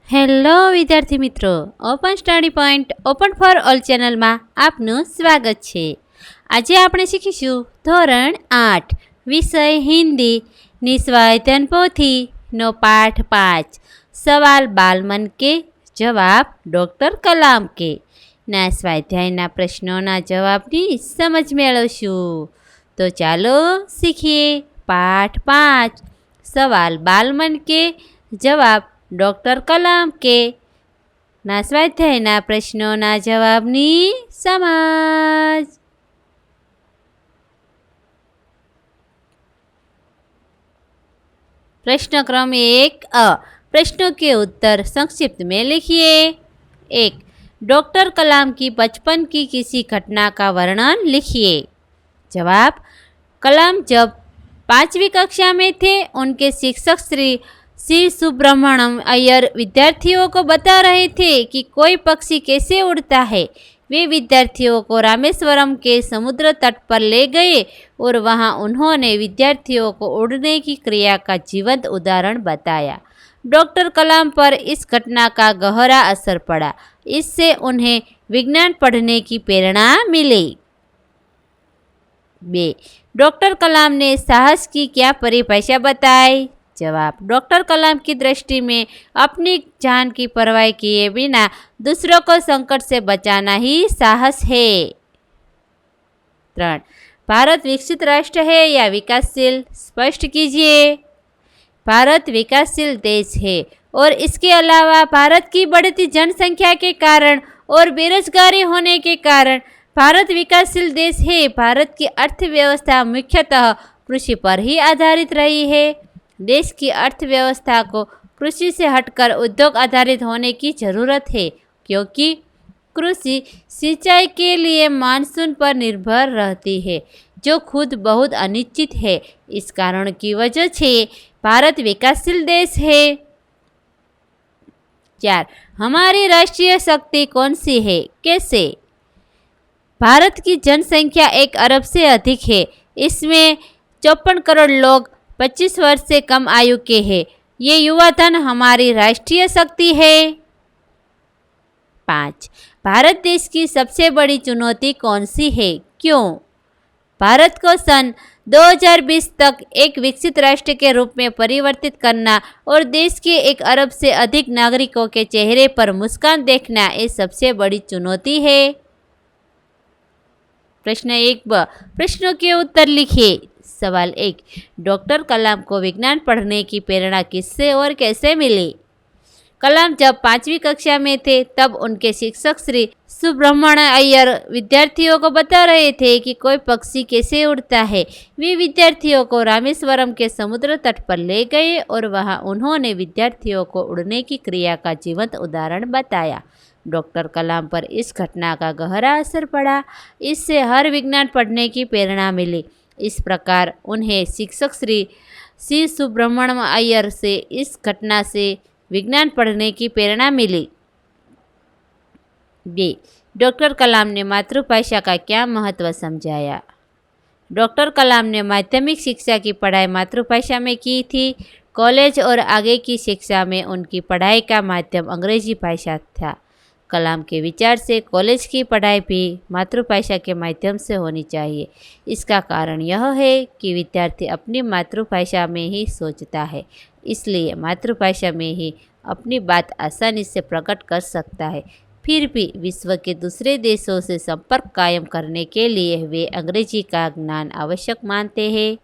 Hello વિદ્યાર્થી મિત્રો, open study point open for all ચેનલમાં આપનું સ્વાગત છે. આજે આપણે શીખીશું ધોરણ 8 વિષય હિન્દી નિસ્વાધ્યાયન પોથીનો પાઠ 5 સવાલ બાલમન કે જવાબ ડૉક્ટર કલામ કે ના સ્વાધ્યાયના પ્રશ્નોના જવાબની સમજ મેળવશું. તો ચાલો શીખીએ. પાઠ 5 સવાલ બાલમન કે જવાબ ડૉક્ટર કલામ કે ના સ્વાધ્યાયના પ્રશ્નોના જવાબની સમજ. प्रश्न क्रम 1 अ. प्रश्नों के उत्तर संक्षिप्त में लिखिए. 1. डॉक्टर कलाम की बचपन की किसी घटना का वर्णन लिखिए. जवाब. कलाम जब 5वीं कक्षा में थे, उनके शिक्षक श्री सुब्रमण्यम अय्यर विद्यार्थियों को बता रहे थे कि कोई पक्षी कैसे उड़ता है. वे विद्यार्थियों को रामेश्वरम के समुद्र तट पर ले गए और वहां उन्होंने विद्यार्थियों को उड़ने की क्रिया का जीवंत उदाहरण बताया. डॉक्टर कलाम पर इस घटना का गहरा असर पड़ा. इससे उन्हें विज्ञान पढ़ने की प्रेरणा मिली. 2. डॉक्टर कलाम ने साहस की क्या परिभाषा बताई. जवाब. डॉक्टर कलाम की दृष्टि में अपनी जान की परवाह किए बिना दूसरों को संकट से बचाना ही साहस है. 3. भारत विकसित राष्ट्र है या विकासशील, स्पष्ट कीजिए. भारत विकासशील देश है और इसके अलावा भारत की बढ़ती जनसंख्या के कारण और बेरोजगारी होने के कारण भारत विकासशील देश है. भारत की अर्थव्यवस्था मुख्यतः कृषि पर ही आधारित रही है. देश की अर्थव्यवस्था को कृषि से हटकर उद्योग आधारित होने की जरूरत है, क्योंकि कृषि सिंचाई के लिए मानसून पर निर्भर रहती है, जो खुद बहुत अनिश्चित है. इस कारण की वजह से भारत विकासशील देश है. 4. हमारी राष्ट्रीय शक्ति कौन सी है, कैसे. भारत की जनसंख्या 1 अरब से अधिक है. इसमें 54 करोड़ लोग 25 वर्ष से कम आयु के हैं. ये युवा धन हमारी राष्ट्रीय शक्ति है. 5. भारत देश की सबसे बड़ी चुनौती कौन सी है, क्यों. भारत को सन 2020 तक एक विकसित राष्ट्र के रूप में परिवर्तित करना और देश के 1 अरब से अधिक नागरिकों के चेहरे पर मुस्कान देखना ये सबसे बड़ी चुनौती है. प्रश्न 1 प्रश्नों के उत्तर लिखिए. सवाल 1. डॉक्टर कलाम को विज्ञान पढ़ने की प्रेरणा किससे और कैसे मिली. कलाम जब 5वीं कक्षा में थे, तब उनके शिक्षक श्री सुब्रमण्यम अय्यर विद्यार्थियों को बता रहे थे कि कोई पक्षी कैसे उड़ता है. वे विद्यार्थियों को रामेश्वरम के समुद्र तट पर ले गए और वहां उन्होंने विद्यार्थियों को उड़ने की क्रिया का जीवंत उदाहरण बताया. डॉक्टर कलाम पर इस घटना का गहरा असर पड़ा. इससे हर विज्ञान पढ़ने की प्रेरणा मिली. इस प्रकार उन्हें शिक्षक श्री सुब्रमण्यम अय्यर से इस घटना से विज्ञान पढ़ने की प्रेरणा मिली. बी. डॉक्टर कलाम ने मातृभाषा का क्या महत्व समझाया. डॉक्टर कलाम ने माध्यमिक शिक्षा की पढ़ाई मातृभाषा में की थी. कॉलेज और आगे की शिक्षा में उनकी पढ़ाई का माध्यम अंग्रेजी भाषा था. कलाम के विचार से कॉलेज की पढ़ाई भी मातृभाषा के माध्यम से होनी चाहिए. इसका कारण यह है कि विद्यार्थी अपनी मातृभाषा में ही सोचता है, इसलिए मातृभाषा में ही अपनी बात आसानी से प्रकट कर सकता है. फिर भी विश्व के दूसरे देशों से संपर्क कायम करने के लिए वे अंग्रेजी का ज्ञान आवश्यक मानते हैं.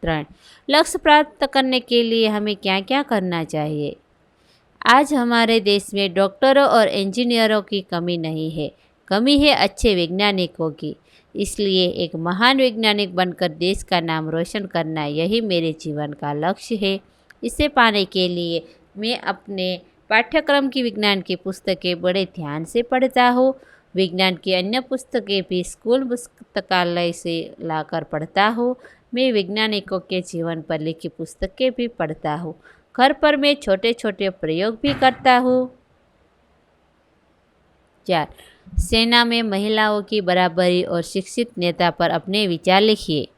3. लक्ष्य प्राप्त करने के लिए हमें क्या क्या करना चाहिए. आज हमारे देश में डॉक्टरों और इंजीनियरों की कमी नहीं है, कमी है अच्छे वैज्ञानिकों की. इसलिए एक महान वैज्ञानिक बनकर देश का नाम रोशन करना, यही मेरे जीवन का लक्ष्य है. इसे पाने के लिए मैं अपने पाठ्यक्रम की विज्ञान की पुस्तकें बड़े ध्यान से पढ़ता हूँ. विज्ञान की अन्य पुस्तकें भी स्कूल पुस्तकालय से लाकर पढ़ता हूँ. मैं वैज्ञानिकों के जीवन पर लिखी पुस्तकें भी पढ़ता हूँ. घर पर मैं छोटे छोटे प्रयोग भी करता हूँ. 4. सेना में महिलाओं की बराबरी और शिक्षित नेता पर अपने विचार लिखिए.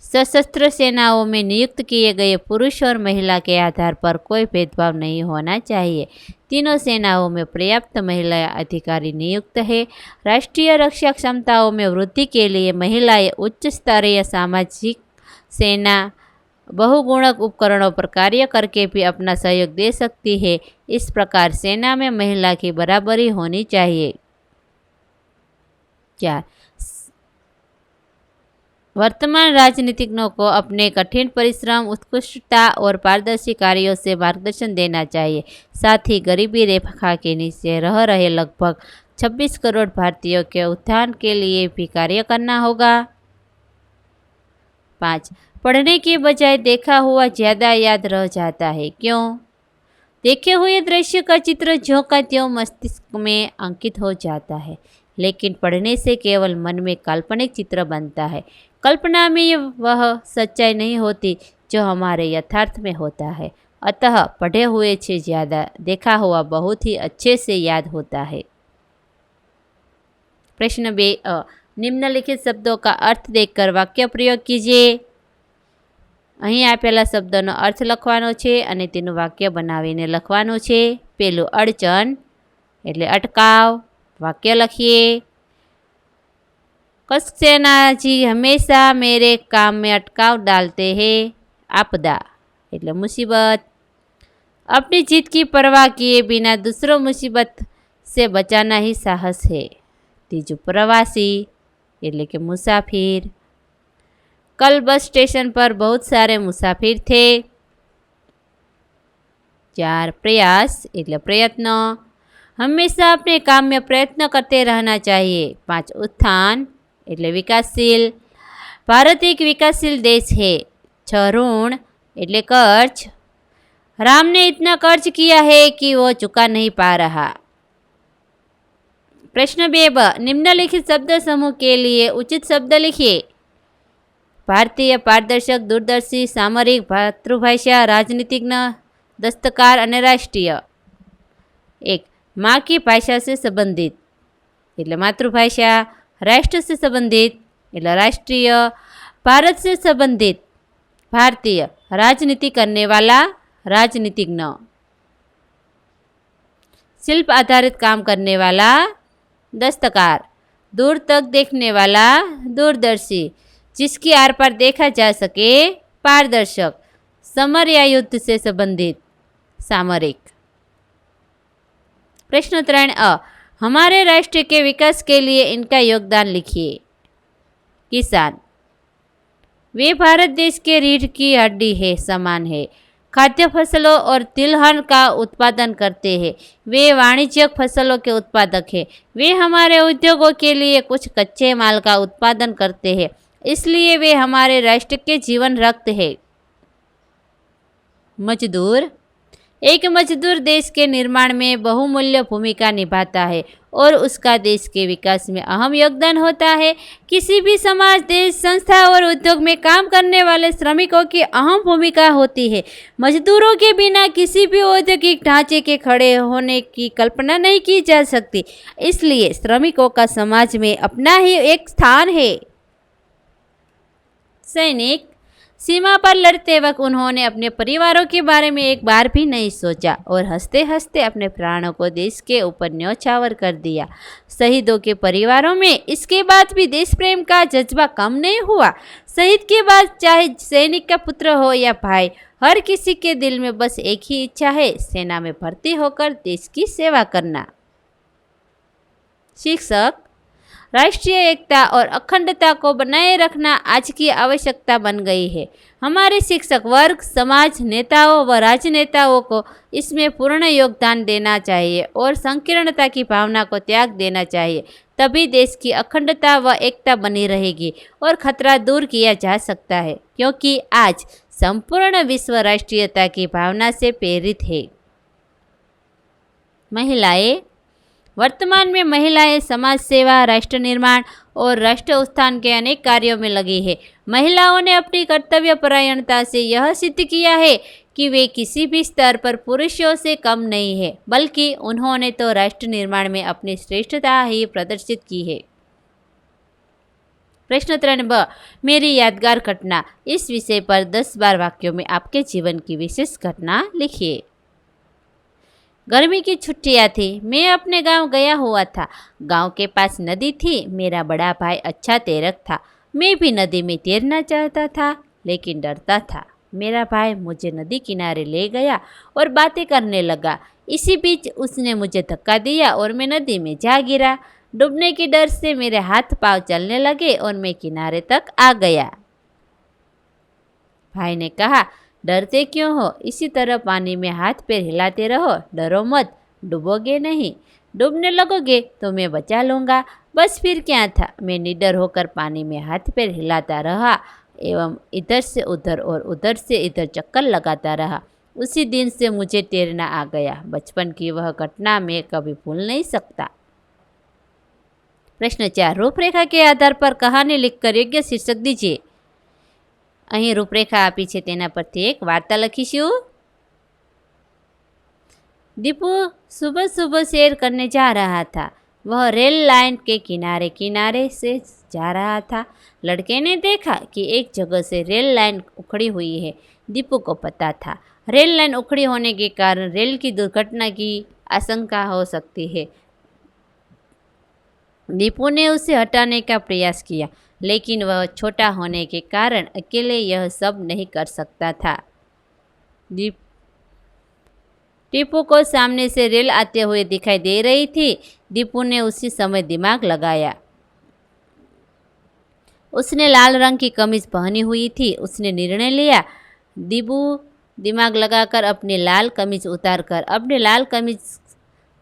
सशस्त्र सेनाओं में नियुक्त किए गए पुरुष और महिला के आधार पर कोई भेदभाव नहीं होना चाहिए। तीनों सेनाओं में पर्याप्त महिला अधिकारी नियुक्त है। राष्ट्रीय रक्षा क्षमताओं में वृद्धि के लिए महिलाएं उच्च स्तरीय सामाजिक सेना बहुगुणक उपकरणों पर कार्य करके भी अपना सहयोग दे सकती है। इस प्रकार सेना में महिला की बराबरी होनी चाहिए। 4. वर्तमान राजनीतिज्ञों को अपने कठिन परिश्रम, उत्कृष्टता और पारदर्शी कार्यों से मार्गदर्शन देना चाहिए। साथ ही गरीबी रेखा के नीचे रह रहे लगभग 26 करोड़ भारतीयों के उत्थान के लिए भी कार्य करना होगा। 5. पढ़ने के बजाय देखा हुआ ज़्यादा याद रह जाता है। क्यों? देखे हुए दृश्य का चित्र ज्यों का त्यों मस्तिष्क में अंकित हो जाता है, लेकिन पढ़ने से केवल मन में काल्पनिक चित्र बनता है। कल्पना में वह सच्चाई नहीं होती जो हमारे यथार्थ में होता है। अतः पढ़े हुए से ज़्यादा देखा हुआ बहुत ही अच्छे से याद होता है। प्रश्न 2 निम्नलिखित शब्दों का अर्थ देखकर वाक्य प्रयोग कीजिए। અહીં આપેલા શબ્દનો અર્થ લખવાનો છે અને તેનું વાક્ય બનાવીને લખવાનું છે। પેલું અડચણ એટલે અટકાવ, વાક્ય લખીએ। सक्सेना जी हमेशा मेरे काम में अटकाव डालते हैं। आपदा એટલે मुसीबत। अपनी जीत की परवाह किए बिना दूसरों मुसीबत से बचाना ही साहस है। तीजू प्रवासी એટલે કે मुसाफिर। कल बस स्टेशन पर बहुत सारे मुसाफिर थे। 4 प्रयास એટલે प्रयत्न। हमेशा अपने काम में प्रयत्न करते रहना चाहिए। 5 उत्थान એટલે विकासशील। भारत एक विकासशील देश है। 6 ऋण એટલે कर्ज। राम ने इतना कर्ज किया है कि वो चुका नहीं पा रहा। प्रश्न 2 निम्नलिखित शब्द समूह के लिए उचित शब्द लिखिए। भारतीय, पारदर्शक, दूरदर्शी, सामरिक, मातृभाषा, राजनीतिज्ञ, दस्तकार और राष्ट्रीय। 1 माँ की भाषा से संबंधित એટલે मातृभाषा। राष्ट्र से संबंधित એટલે राष्ट्रीय। भारत से संबंधित भारतीय। राजनीति करने वाला राजनीतिज्ञ। शिल्प आधारित काम करने वाला दस्तकार। दूर तक देखने वाला दूरदर्शी। जिसकी आर पार देखा जा सके पारदर्शक। समर या युद्ध से संबंधित सामरिक। प्रश्न 3 हमारे राष्ट्र के विकास के लिए इनका योगदान लिखिए। किसान। वे भारत देश के रीढ़ की हड्डी है समान है। खाद्य फसलों और तिलहन का उत्पादन करते हैं। वे वाणिज्यिक फसलों के उत्पादक हैं। वे हमारे उद्योगों के लिए कुछ कच्चे माल का उत्पादन करते हैं, इसलिए वे हमारे राष्ट्र के जीवन रक्त है। मजदूर। एक मजदूर देश के निर्माण में बहुमूल्य भूमिका निभाता है और उसका देश के विकास में अहम योगदान होता है। किसी भी समाज, देश, संस्था और उद्योग में काम करने वाले श्रमिकों की अहम भूमिका होती है। मजदूरों के बिना किसी भी औद्योगिक ढांचे के खड़े होने की कल्पना नहीं की जा सकती। इसलिए श्रमिकों का समाज में अपना ही एक स्थान है। सैनिक। सीमा पर लड़ते वक्त उन्होंने अपने परिवारों के बारे में एक बार भी नहीं सोचा और हंसते हंसते अपने प्राणों को देश के ऊपर न्यौछावर कर दिया। शहीदों के परिवारों में इसके बाद भी देश प्रेम का जज्बा कम नहीं हुआ। शहीद के बाद चाहे सैनिक का पुत्र हो या भाई, हर किसी के दिल में बस एक ही इच्छा है, सेना में भर्ती होकर देश की सेवा करना। शिक्षक। राष्ट्रीय एकता और अखंडता को बनाए रखना आज की आवश्यकता बन गई है। हमारे शिक्षक वर्ग, समाज, नेताओं व राजनेताओं को इसमें पूर्ण योगदान देना चाहिए और संकीर्णता की भावना को त्याग देना चाहिए। तभी देश की अखंडता व एकता बनी रहेगी और खतरा दूर किया जा सकता है, क्योंकि आज संपूर्ण विश्व राष्ट्रीयता की भावना से प्रेरित है। महिलाएं। वर्तमान में महिलाएं समाज सेवा, राष्ट्र निर्माण और राष्ट्र उत्थान के अनेक कार्यों में लगी है। महिलाओं ने अपनी कर्तव्य परायणता से यह सिद्ध किया है कि वे किसी भी स्तर पर पुरुषों से कम नहीं है, बल्कि उन्होंने तो राष्ट्र निर्माण में अपनी श्रेष्ठता ही प्रदर्शित की है। प्रश्न 3 ब, मेरी यादगार घटना। इस विषय पर 10-12 वाक्यों में आपके जीवन की विशेष घटना लिखिए। गर्मी की छुट्टियां थी। मैं अपने गांव गया हुआ था। गांव के पास नदी थी। मेरा बड़ा भाई अच्छा तैरक था। मैं भी नदी में तैरना चाहता था, लेकिन डरता था। मेरा भाई मुझे नदी किनारे ले गया और बातें करने लगा। इसी बीच उसने मुझे धक्का दिया और मैं नदी में जा गिरा। डूबने के डर से मेरे हाथ पांव चलने लगे और मैं किनारे तक आ गया। भाई ने कहा, डरते क्यों हो? इसी तरह पानी में हाथ पैर हिलाते रहो, डरो मत, डूबोगे नहीं। डूबने लगोगे तो मैं बचा लूँगा। बस फिर क्या था, मैं निडर होकर पानी में हाथ पैर हिलाता रहा एवं इधर से उधर और उधर से इधर चक्कर लगाता रहा। उसी दिन से मुझे तैरना आ गया। बचपन की वह घटना मैं कभी भूल नहीं सकता। प्रश्न 4, रूपरेखा के आधार पर कहानी लिखकर योग्य शीर्षक दीजिए। અહીં રૂપરેખા આપી છે, તેના પરથી એક વાર્તા લખીશું। दीपू सुबह सुबह सैर करने जा रहा था। वह रेल लाइन के किनारे किनारे से जा रहा था। लड़के ने देखा कि एक जगह से रेल लाइन उखड़ी हुई है। दीपू को पता था रेल लाइन उखड़ी होने के कारण रेल की दुर्घटना की आशंका हो सकती है। दीपू ने उसे हटाने का प्रयास किया, लेकिन वह छोटा होने के कारण अकेले यह सब नहीं कर सकता था। दीपू को सामने से रेल आते हुए दिखाई दे रही थी। दीपू ने उसी समय दिमाग लगाया। उसने लाल रंग की कमीज पहनी हुई थी। उसने निर्णय लिया। दीपू दिमाग लगाकर अपनी लाल कमीज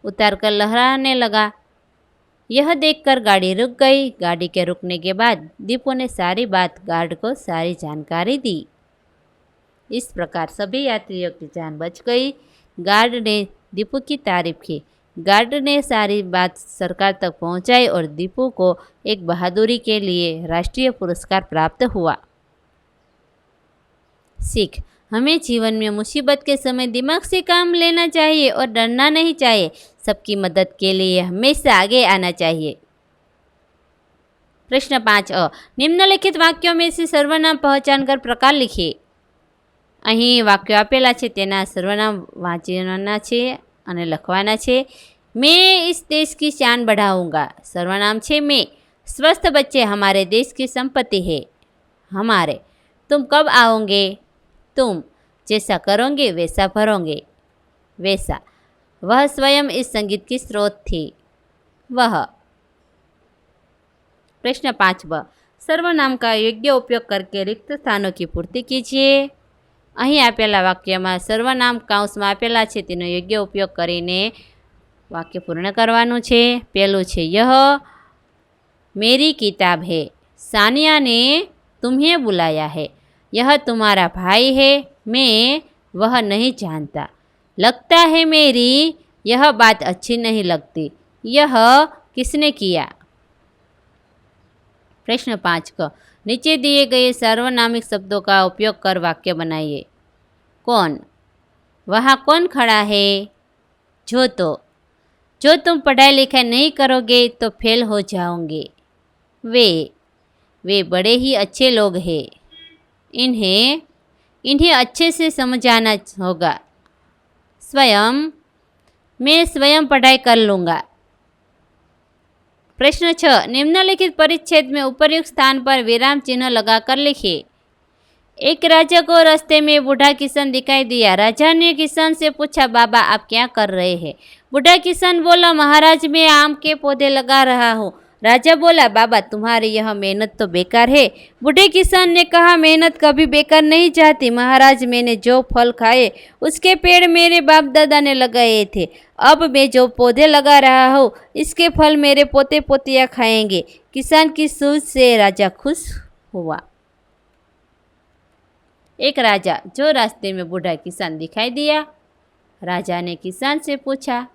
उतारकर लहराने लगा। यह देखकर गाड़ी रुक गई। गाड़ी के रुकने के बाद दीपू ने सारी बात गार्ड को सारी जानकारी दी। इस प्रकार सभी यात्रियों की जान बच गई। गार्ड ने दीपू की तारीफ की। गार्ड ने सारी बात सरकार तक पहुंचाई और दीपू को एक बहादुरी के लिए राष्ट्रीय पुरस्कार प्राप्त हुआ। सीख, हमें जीवन में मुसीबत के समय दिमाग से काम लेना चाहिए और डरना नहीं चाहिए। सबकी मदद के लिए हमेशा आगे आना चाहिए। प्रश्न 5 अ, निम्नलिखित वाक्यों में से सर्वनाम पहचान कर प्रकार लिखिए। અહીં વાક્યો આપેલા છે, તેના સર્વનામ વાંચવાના છે અને લખવાના છે। मैं इस देश की शान बढ़ाऊंगा। सर्वनाम छे मैं। स्वस्थ बच्चे हमारे देश की संपत्ति है। हमारे। तुम कब आओगे? तुम। जैसा करोगे वैसा भरोगे। वैसा। वह स्वयं इस संगीत की स्रोत थी। वह। प्रश्न 5 ब, सर्वनाम का योग्य उपयोग करके रिक्त स्थानों की पूर्ति कीजिए। અહીં આપેલા વાક્યમાં સર્વનામ કૌંસમાં આપેલા છે, તેનો યોગ્ય ઉપયોગ કરીને વાક્ય પૂર્ણ કરવાનું છે। પહેલું છે यह मेरी किताब है। सानिया ने तुम्हें बुलाया है। यह तुम्हारा भाई है। मैं वह नहीं जानता। लगता है मेरी यह बात अच्छी नहीं लगती। यह किसने किया? प्रश्न 5 क, नीचे दिए गए सार्वनामिक शब्दों का उपयोग कर वाक्य बनाइए। कौन? वहाँ कौन खड़ा है? जो तुम पढ़ाई लिखाई नहीं करोगे तो फेल हो जाओगे। वे बड़े ही अच्छे लोग हैं। इन्हें अच्छे से समझाना होगा। स्वयं। मैं स्वयं पढ़ाई कर लूँगा। प्रश्न 6, निम्नलिखित परिच्छेद में उपर्युक्त स्थान पर विराम चिन्ह लगाकर लिखिए। एक राजा को रास्ते में बूढ़ा किसान दिखाई दिया। राजा ने किसान से पूछा, बाबा आप क्या कर रहे हैं? बूढ़ा किसान बोला, महाराज मैं आम के पौधे लगा रहा हूँ। राजा बोला, बाबा तुम्हारी यह मेहनत तो बेकार है। बूढ़े किसान ने कहा, मेहनत कभी बेकार नहीं जाती। महाराज मैंने जो फल खाए उसके पेड़ मेरे बाप दादा ने लगाए थे। अब मैं जो पौधे लगा रहा हूँ इसके फल मेरे पोते पोतियाँ खाएंगे। किसान की सूझ से राजा खुश हुआ। एक राजा जो रास्ते में बूढ़ा किसान दिखाई दिया। राजा ने किसान से पूछा,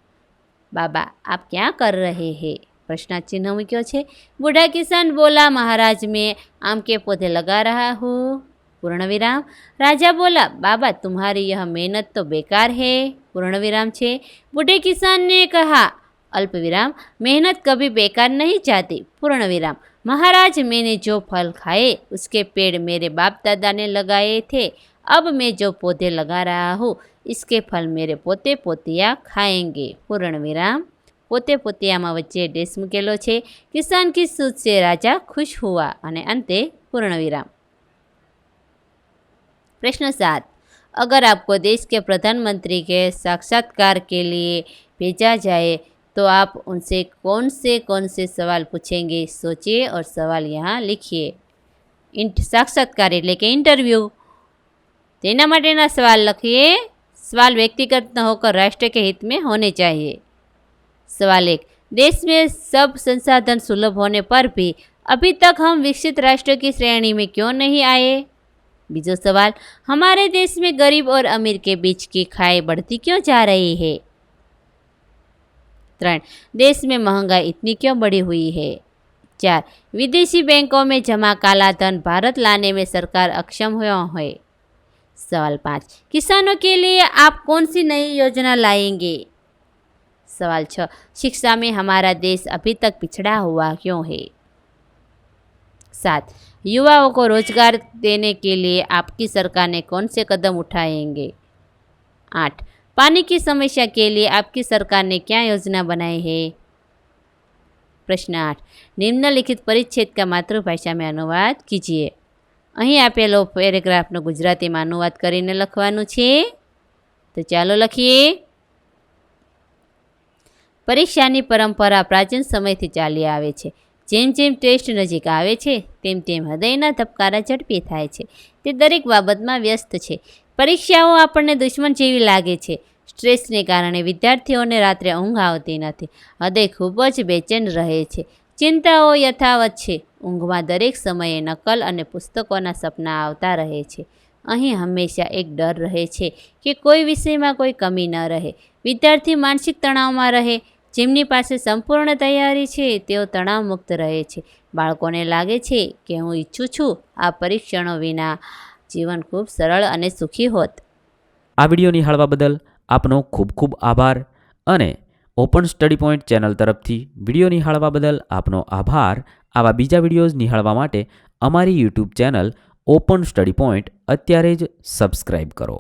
बाबा आप क्या कर रहे हैं? प्रश्न चिन्ह मूक्यो छे। बूढ़ा किसान बोला, महाराज मैं आम के पौधे लगा रहा हूँ। पूर्ण विराम। राजा बोला, बाबा तुम्हारी यह मेहनत तो बेकार है। पूर्ण विराम छे। बूढ़े किसान ने कहा, अल्प विराम, मेहनत कभी बेकार नहीं जाती। पूर्ण विराम। महाराज मैंने जो फल खाए उसके पेड़ मेरे बाप दादा ने लगाए थे। अब मैं जो पौधे लगा रहा हूँ इसके फल मेरे पोते पोतिया खाएंगे। पूर्ण विराम। पोते पोतियाમાં વચ્ચે ડેશ મૂકેલો છે। કિસાન की सूझ से राजा खुश हुआ અને અંતે પૂर्ण विराम। प्रश्न 7। अगर आपको देश के प्रधानमंत्री के साक्षात्कार के लिए भेजा जाए तो आप उनसे कौन से सवाल पूछेंगे? सोचिए और सवाल यहाँ लिखिए। साक्षात्कार એટલે કે इंटरव्यू, તેના માટેના सवाल લખીએ। सवाल व्यक्तिगत न होकर राष्ट्र के हित में होने चाहिए। सवाल 1। देश में सब संसाधन सुलभ होने पर भी अभी तक हम विकसित राष्ट्र की श्रेणी में क्यों नहीं आए? बीजो सवाल। हमारे देश में गरीब और अमीर के बीच की खाई बढ़ती क्यों जा रही है? 3। देश में महंगाई इतनी क्यों बढ़ी हुई है? 4। विदेशी बैंकों में जमा काला धन भारत लाने में सरकार अक्षम क्यों है? सवाल 5। किसानों के लिए आप कौन सी नई योजना लाएंगे? सवाल 6। शिक्षा में हमारा देश अभी तक पिछड़ा हुआ क्यों है? 7। युवाओं को रोजगार देने के लिए आपकी सरकार ने कौन से कदम उठाएंगे? 8। पानी की समस्या के लिए आपकी सरकार ने क्या योजना बनाई है? प्रश्न 8। निम्नलिखित परिच्छेद का मातृभाषा में अनुवाद कीजिए। અહીં આપેલો પેરેગ્રાફનો ગુજરાતીમાં અનુવાદ કરીને લખવાનું છે। તો ચાલો લખીએ। પરીક્ષાની પરંપરા પ્રાચીન સમયથી ચાલી આવે છે। જેમ જેમ ટેસ્ટ નજીક આવે છે તેમ તેમ હૃદયના ધબકારા ઝડપી થાય છે। તે દરેક બાબતમાં વ્યસ્ત છે। પરીક્ષાઓ આપણને દુશ્મન જેવી લાગે છે। સ્ટ્રેસને કારણે વિદ્યાર્થીઓને રાત્રે ઊંઘ આવતી નથી। હૃદય ખૂબ જ બેચેન રહે છે। ચિંતાઓ યથાવત છે। ઊંઘમાં દરેક સમયે નકલ અને પુસ્તકોના સપના આવતા રહે છે। અહીં હંમેશા એક ડર રહે છે કે કોઈ વિષયમાં કોઈ કમી ન રહે। વિદ્યાર્થી માનસિક તણાવમાં રહે। જેમની પાસે સંપૂર્ણ તૈયારી છે તેઓ તણાવમુક્ત રહે છે। બાળકોને લાગે છે કે હું ઈચ્છું છું આ પરીક્ષણો વિના જીવન ખૂબ સરળ અને સુખી હોત। આ વિડીયો નિહાળવા બદલ આપનો ખૂબ ખૂબ આભાર અને ઓપન સ્ટડી પોઈન્ટ ચેનલ તરફથી વિડીયો નિહાળવા બદલ આપનો આભાર। આવા બીજા વિડીયોઝ નિહાળવા માટે અમારી YouTube channel open study point અત્યારે જ સબસ્ક્રાઈબ કરો।